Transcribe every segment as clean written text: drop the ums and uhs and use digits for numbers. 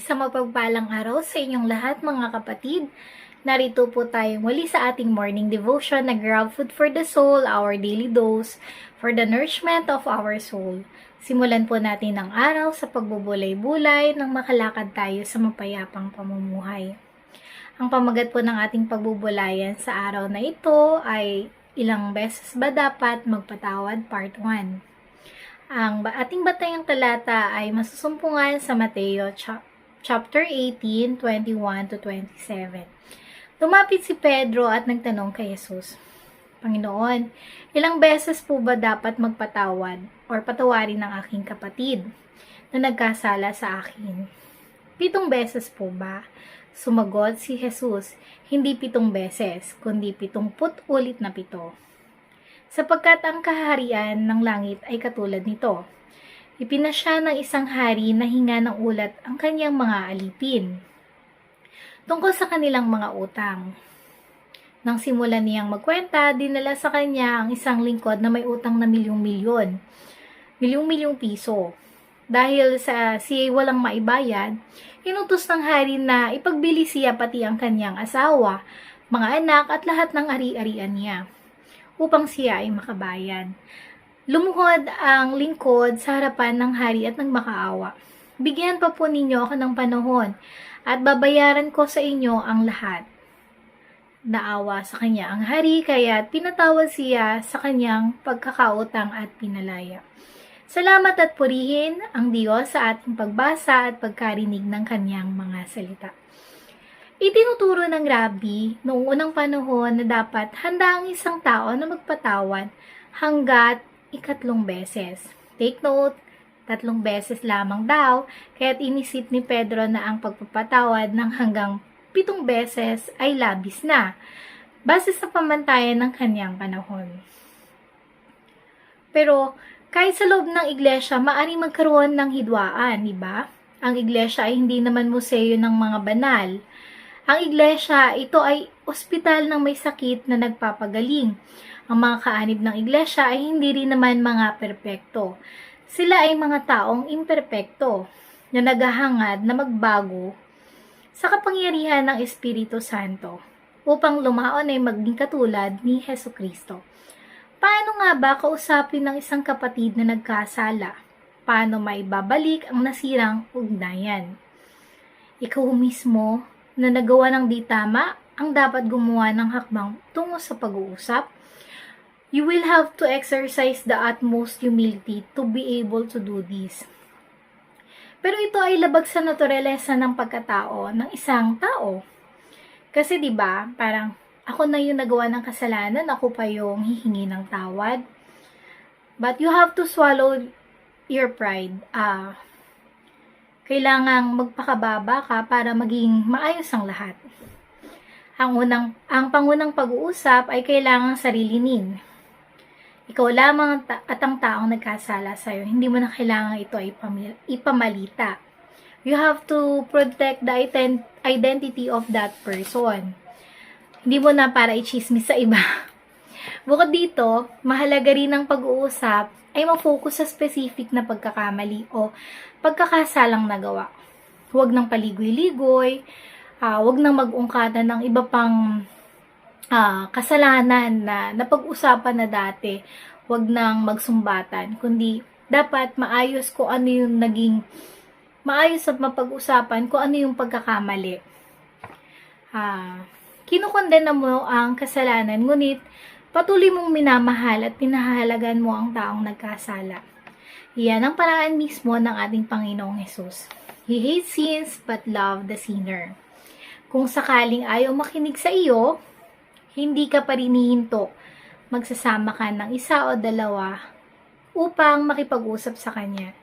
Isang mapagpalang araw sa inyong lahat mga kapatid. Narito po tayo muli sa ating morning devotion na Grab Food for the Soul, our daily dose for the nourishment of our soul. Simulan po natin ang araw sa pagbubulay-bulay nang makalakad tayo sa mapayapang pamumuhay. Ang pamagat po ng ating pagbubulayan sa araw na ito ay ilang beses ba dapat magpatawad part 1. Ang ating batayang talata ay masusumpungan sa Mateo chapter 18, 21 to 27. Lumapit si Pedro at nagtanong kay Jesus, Panginoon, ilang beses po ba dapat magpatawad or patawarin ng aking kapatid na nagkasala sa akin? 7 beses po ba? Sumagot si Jesus, hindi 7 beses, kundi 70 ulit na 7. Sapagkat ang kaharian ng langit ay katulad nito. Ipinasya ng isang hari na hinga ng ulat ang kanyang mga alipin tungkol sa kanilang mga utang. Nang simulan niyang magkwenta, dinala sa kanya ang isang lingkod na may utang na milyong-milyong piso. Dahil sa siya walang maibayad, inutos ng hari na ipagbili siya pati ang kanyang asawa, mga anak at lahat ng ari-arian niya, upang siya ay makabayad. Lumuhod ang lingkod sa harapan ng hari at nagmakaawa. Bigyan pa po ninyo ako ng panahon at babayaran ko sa inyo ang lahat. Naawa sa kanya ang hari kaya pinatawad siya sa kanyang pagkakautang at pinalaya. Salamat at purihin ang Diyos sa ating pagbasa at pagkarinig ng kanyang mga salita. Itinuturo ng Rabbi noong unang panahon na dapat handa ang isang tao na magpatawad hanggat 3 beses. Take note, 3 beses lamang daw, kaya't inisip ni Pedro na ang pagpapatawad ng hanggang 7 beses ay labis na, base sa pamantayan ng kanyang panahon. Pero kahit sa loob ng iglesia, maaaring magkaroon ng hidwaan, di ba? Ang iglesia ay hindi naman museo ng mga banal. Ang iglesia, ito ay ospital ng may sakit na nagpapagaling. Ang mga kaanib ng iglesia ay hindi rin naman mga perpekto. Sila ay mga taong imperpekto na naghahangad na magbago sa kapangyarihan ng Espiritu Santo upang lumaon ay maging katulad ni Hesukristo. Paano nga ba kausapin ng isang kapatid na nagkasala? Paano maibabalik ang nasirang ugnayan? Ikaw mismo na nagawa ng di tama ang dapat gumawa ng hakbang tungo sa pag-uusap. You will have to exercise the utmost humility to be able to do this. Pero ito ay labag sa naturalesa ng pagkatao ng isang tao. Kasi 'di ba, parang ako na yung nagawa ng kasalanan, ako pa yung hihingi ng tawad. But you have to swallow your pride. Kailangang magpakababa ka para maging maayos ang lahat. Ang pangunang pag-uusap ay kailangang sarilinin. Ikaw lamang at ang taong nagkasala sa'yo. Hindi mo na kailangan ito ay ipamalita. You have to protect the identity of that person. Hindi mo na para i-chismis sa iba. Bukod dito, mahalaga rin ang pag-uusap ay ma-focus sa specific na pagkakamali o pagkakasalang nagawa. Huwag nang paligoy-ligoy, huwag nang mag-ungkatan ng iba pang kasalanan na napag-usapan na dati. Huwag nang magsumbatan, kundi dapat maayos kung ano yung naging maayos at mapag-usapan kung ano yung pagkakamali. Kinukondena mo ang kasalanan, ngunit patuloy mong minamahal at pinahahalagan mo ang taong nagkasala. Iyan ang paraan mismo ng ating Panginoong Hesus. He hates sins but love the sinner. Kung sakaling ayaw makinig sa iyo, hindi ka pa rin hihinto. Magsasama ka ng 1 o 2 upang makipag-usap sa kanya.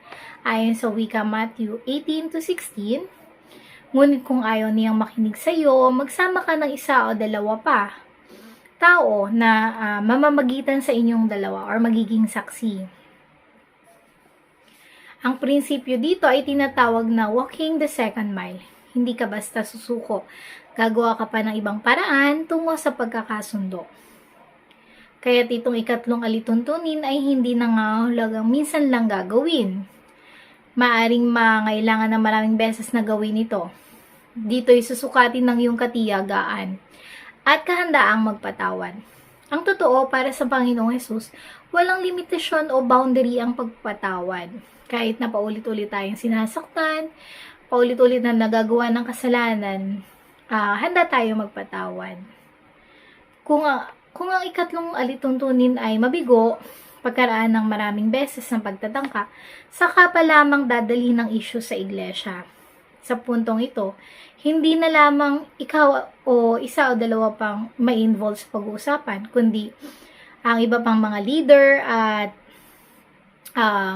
Ayon sa wika Matthew 18-16, ngunit kung ayaw niyang makinig sa iyo, magsama ka ng 1 o 2 pa tao na mamamagitan sa inyong dalawa or magiging saksi. Ang prinsipyo dito ay tinatawag na walking the second mile. Hindi ka basta susuko. Gagawa ka pa ng ibang paraan tungo sa pagkakasundo. Kaya itong 3 alituntunin ay hindi nangangahulugang minsan lang gagawin. Maaring mangailangan ng maraming beses na gawin ito. Dito ay susukatin ng iyong katiyagaan at kahandaang magpatawad. Ang totoo, para sa Panginoong Hesus, walang limitasyon o boundary ang pagpatawad. Kahit na paulit-ulit tayong sinasaktan, paulit-ulit na nagagawa ng kasalanan, handa tayo magpatawad. Kung ang 3 alituntunin ay mabigo, pagkaraan ng maraming beses ng pagtatangka, saka pa lamang dadalhin ng issue sa iglesia. Sa puntong ito, hindi na lamang ikaw o 1 o 2 pang may involve sa pag-uusapan, kundi ang iba pang mga leader at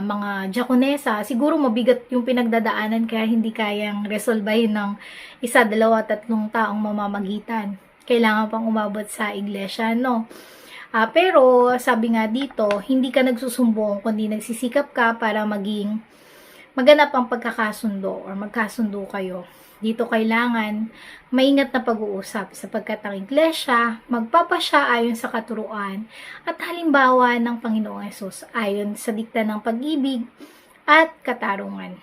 mga diakonesa. Siguro mabigat yung pinagdadaanan kaya hindi kayang resolbahin ng 1, 2, 3 taong mamamagitan. Kailangan pang umabot sa iglesia, no? Pero sabi nga dito, hindi ka nagsusumbong kundi nagsisikap ka para maganap ang pagkakasundo or magkasundo kayo. Dito kailangan maingat na pag-uusap sapagkat ang iglesia magpapasya ayon sa katuruan at halimbawa ng Panginoong Hesus ayon sa dikta ng pag-ibig at katarungan.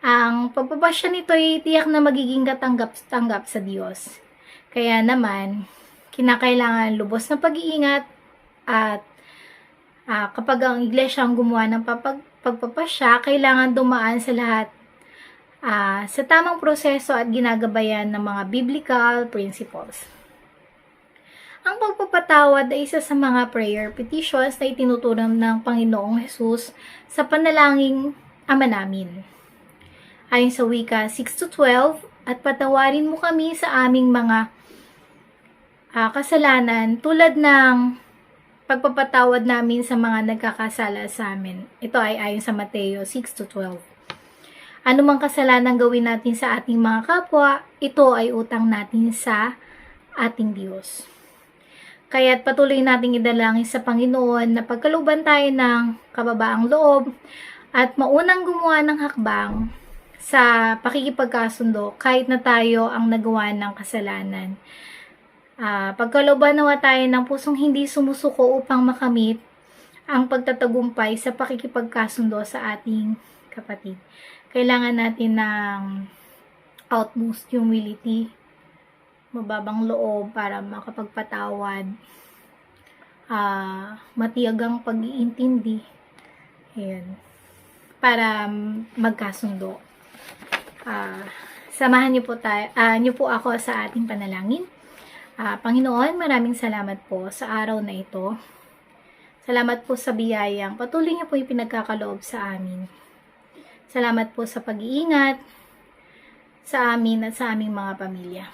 Ang pagpapasya nito ay tiyak na magiging katanggap-tanggap sa Diyos. Kaya naman, kinakailangan lubos na pag-iingat at kapag ang iglesia ang gumawa ng pagpapasya, kailangan dumaan sa lahat sa tamang proseso at ginagabayan ng mga biblical principles. Ang pagpapatawad ay isa sa mga prayer petitions na itinuturing ng Panginoong Hesus sa panalangin Ama Namin. Ayon sa wika 6-12, at patawarin mo kami sa aming mga kasalanan tulad ng pagpapatawad namin sa mga nagkakasala sa amin. Ito ay ayon sa Mateo 6-12. Ano mang kasalanan gawin natin sa ating mga kapwa, ito ay utang natin sa ating Diyos. Kaya't patuloy nating idalangin sa Panginoon na pagkalooban tayo ng kababaang loob at maunang gumawa ng hakbang sa pakikipagkasundo kahit na tayo ang nagawa ng kasalanan. Pagkalooban nawa tayo ng pusong hindi sumusuko upang makamit ang pagtatagumpay sa pakikipagkasundo sa ating kapatid. Kailangan natin ng utmost humility, mababang loob para makapagpatawad, matiyagang pag-iintindi, para magkasundo. Samahan niyo po ako sa ating panalangin. Panginoon, maraming salamat po sa araw na ito. Salamat po sa biyayang patuloy niyo po ipinagkakaloob sa amin. Salamat po sa pag-iingat sa amin at sa aming mga pamilya.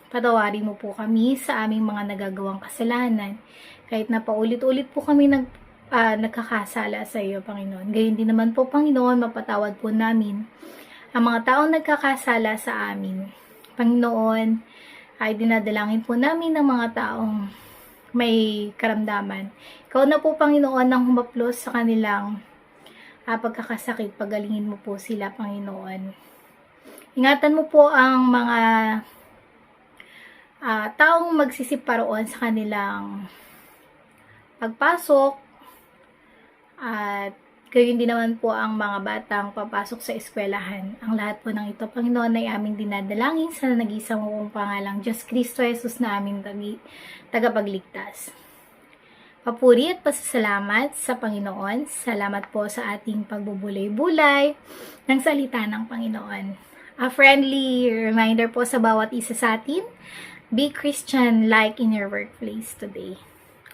Patawarin mo po kami sa aming mga nagagawang kasalanan. Kahit na paulit-ulit po kami nagkakasala sa iyo, Panginoon. Gayon din naman po, Panginoon, mapatawad po namin ang mga taong nagkakasala sa amin. Panginoon, ay dinadalangin po namin ng mga taong may karamdaman. Ikaw na po, Panginoon, ang humaplos sa kanilang pagkakasakit. Pagalingin mo po sila, Panginoon. Ingatan mo po ang mga taong magsisiparoon sa kanilang pagpasok at gayon din naman po ang mga batang papasok sa eskwelahan. Ang lahat po ng ito, Panginoon, ay aming dinadalangin sa nag-iisang mong pangalang Diyos Kristo Jesus na aming tagapagligtas. Papuri at pasasalamat sa Panginoon. Salamat po sa ating pagbubulay-bulay ng salita ng Panginoon. A friendly reminder po sa bawat isa sa atin, be Christian like in your workplace today.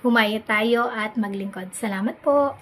Humayo tayo at maglingkod. Salamat po.